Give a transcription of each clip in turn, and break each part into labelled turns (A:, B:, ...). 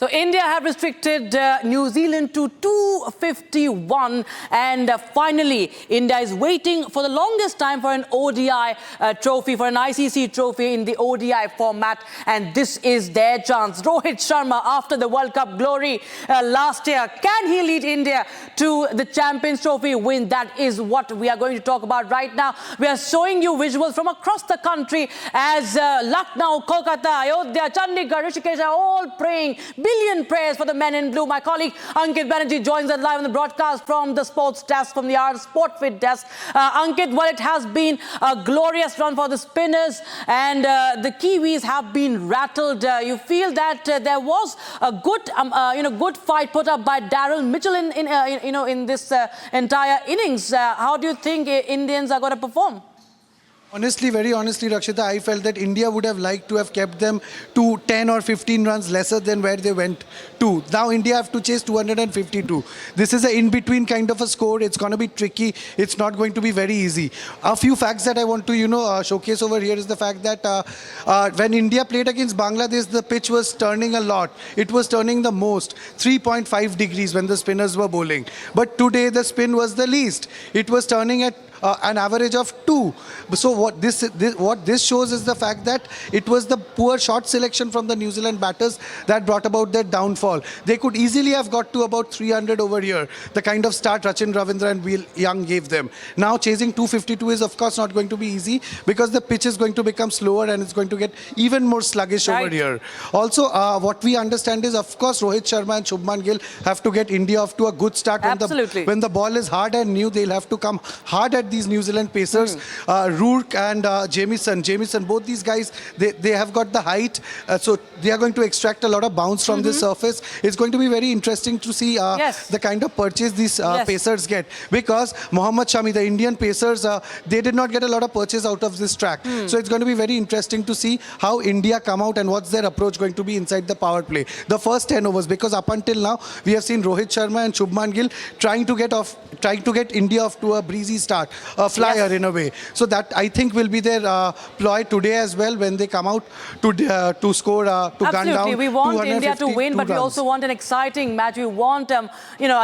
A: So India have restricted New Zealand to 251 and finally India is waiting for the longest time for an ODI trophy, for an ICC trophy in the ODI format, and this is their chance. Rohit Sharma, after the World Cup glory last year, can he lead India to the Champions Trophy win? That is what we are going to talk about right now. We are showing you visuals from across the country as Lucknow, Kolkata, Ayodhya, Chandigarh, Rishikesh are all praying billion prayers for the men in blue. My colleague Ankit Banerjee joins us live on the broadcast from the sports desk, from the Sportfit desk. Ankit, well, it has been a glorious run for the spinners and the Kiwis have been rattled. You feel that there was a good fight put up by Daryl Mitchell in this entire innings. How do you think Indians are going to perform?
B: Honestly, very honestly, Rakshita, I felt that India would have liked to have kept them to 10 or 15 runs lesser than where they went to. Now India have to chase 252. This is an in-between kind of a score. It's going to be tricky. It's not going to be very easy. A few facts that I want to, showcase over here is the fact that when India played against Bangladesh, the pitch was turning a lot. It was turning the most, 3.5 degrees when the spinners were bowling. But today the spin was the least. It was turning at an average of 2. So what this shows is the fact that it was the poor shot selection from the New Zealand batters that brought about their downfall. They could easily have got to about 300 over here, the kind of start Rachin Ravindra and Will Young gave them. Now chasing 252 is of course not going to be easy because the pitch is going to become slower and it's going to get even more sluggish over here. Also, what we understand is, of course, Rohit Sharma and Shubman Gill have to get India off to a good start.
A: Absolutely.
B: When the ball is hard and new, they'll have to come hard at these New Zealand pacers. Rourke and Jamieson, both these guys, they have got the height, so they are going to extract a lot of bounce from this surface. It's going to be very interesting to see the kind of purchase these pacers get, because Mohammad Shami, the Indian pacers, they did not get a lot of purchase out of this track. So it's going to be very interesting to see how India come out and what's their approach going to be inside the power play. The first 10 overs, because up until now we have seen Rohit Sharma and Shubman Gill trying to get India off to a breezy start, a flyer in a way. So that I think will be their ploy today as well when they come out to score, to gun down.
A: We want India to win, but we also want an exciting match. We want a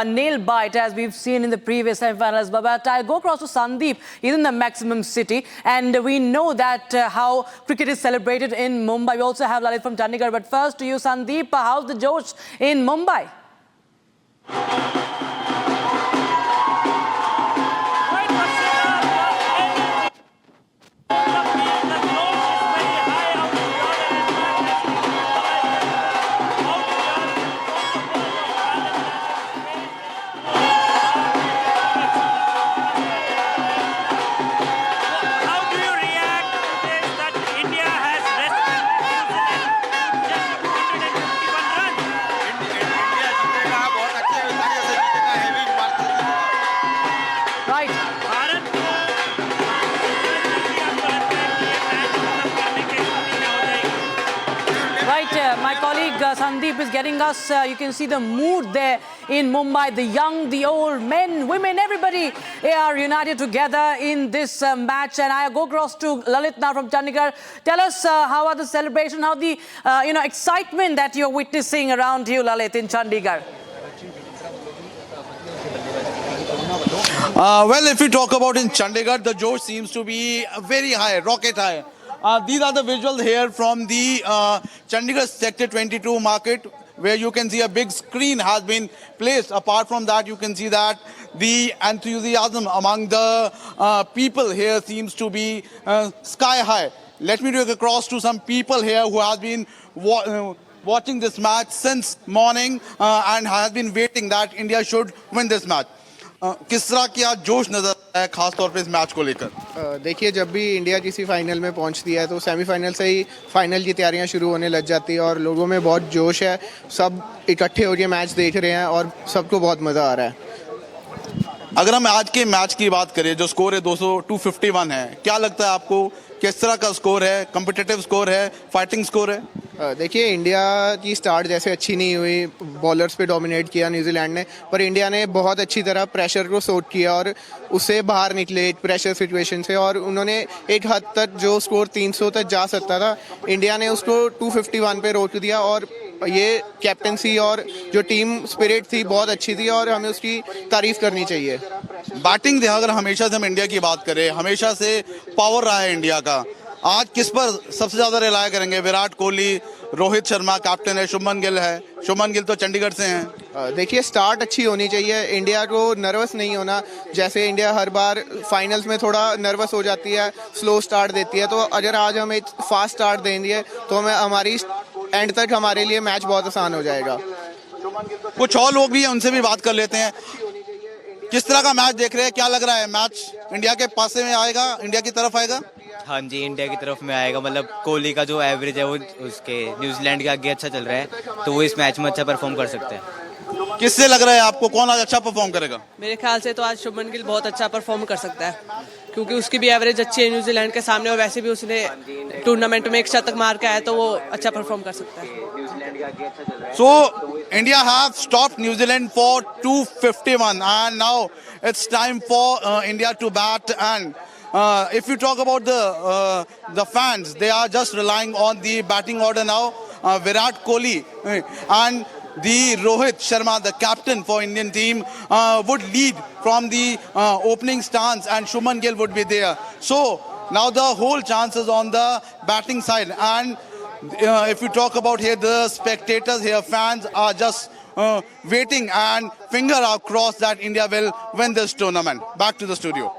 A: nail bite as we've seen in the previous semi-finals. But I'll go across to Sandeep. He's in the maximum city, and we know that how cricket is celebrated in Mumbai. We also have Lalit from Chandigarh. But first to you, Sandeep, how's the Josh in Mumbai? My colleague Sandeep is getting us, you can see the mood there in Mumbai. The young, the old, men, women, everybody are united together in this match. And I go across to Lalit now from Chandigarh. Tell us how are the celebration, how the excitement that you're witnessing around you, Lalit, in Chandigarh.
C: Well, if we talk about in Chandigarh, the Josh seems to be very high, rocket high. These are the visuals here from the Chandigarh Sector 22 market, where you can see a big screen has been placed. Apart from that, you can see that the enthusiasm among the people here seems to be sky high. Let me take across to some people here who have been watching this match since morning and has been waiting that India should win this match. किस तरह की आज जोश नजर आया खास तौर पे इस मैच को लेकर?
D: देखिए, जब भी इंडिया किसी फाइनल में पहुंचती है तो सेमीफाइनल से ही फाइनल की तैयारियां शुरू होने लग जाती है और लोगों में बहुत जोश है. सब इकट्ठे होकर मैच देख रहे हैं और सबको बहुत मज़ा आ रहा है.
C: अगर हम आज के मैच की बात करें, जो स्कोर है 251 है, क्या लगता है आपको किस तरह का स्कोर है? कॉम्पिटिटिव स्कोर है, फाइटिंग स्कोर है?
D: देखिए, इंडिया की स्टार्ट जैसे अच्छी नहीं हुई, बॉलर्स पे डोमिनेट किया न्यूजीलैंड ने, पर इंडिया ने बहुत अच्छी तरह प्रेशर को सोट किया और उससे बाहर निकले एक प्रेशर सिचुएशन से और उन्होंने एक हद तक जो स्कोर 300 तक जा सकता था, इंडिया ने उसको 251 पे रोक दिया और ये कैप्टनसी और जो टीम स्पिरिट थी बहुत अच्छी थी और हमें उसकी तारीफ करनी चाहिए।
C: बैटिंग देखा अगर हमेशा से हम इंडिया की बात करें, हमेशा से पावर रहा है इंडिया का। आज किस पर सबसे ज्यादा रिलाय करेंगे? विराट कोहली, रोहित शर्मा कैप्टन है, शुभमन गिल है। शुभमन गिल तो चंडीगढ़ से हैं।
D: देखिए स्टार्ट अच्छी होनी चाहिए, इंडिया को नर्वस नहीं होना। जैसे इंडिया हर बार फाइनल्स में थोड़ा नर्वस हो जाती है, स्लो स्टार्ट देती है, तो अगर आज हम एक फास्ट स्टार्ट देंगे तो हमें हमारी एंड तक हमारे लिए मैच बहुत आसान हो जाएगा।
C: कुछ और लोग भी हैं, उनसे भी बात कर लेते हैं। किस तरह का मैच देख रहे हैं? क्या लग रहा है मैच इंडिया के पासे में आएगा, इंडिया की तरफ आएगा?
E: हाँ जी, इंडिया की तरफ में आएगा। मतलब कोहली का जो एवरेज है वो उसके न्यूजीलैंड के आगे अच्छा चल रहा है, तो वो इस मैच में अच्छा परफॉर्म कर सकते हैं।
C: किससे लग रहा है आपको कौन आज अच्छा परफॉर्म करेगा?
F: मेरे ख्याल से तो आज शुभमन गिल बहुत अच्छा परफॉर्म कर सकता है, क्योंकि उसकी भी एवरेज अच्छी है न्यूजीलैंड के सामने और वैसे भी उसने टूर्नामेंट में एक शतक मार के आया, तो वो अच्छा परफॉर्म कर सकता है।
C: So India have stopped New Zealand for 251 and now it's time for India to bat. And if you talk about the fans, they are just relying on the batting order now. Virat Kohli and the Rohit Sharma, the captain for Indian team, would lead from the opening stance, and Shubman Gill would be there. So now the whole chance is on the batting side. And if you talk about here, the spectators here, fans are just waiting and finger are crossed that India will win this tournament. Back to the studio.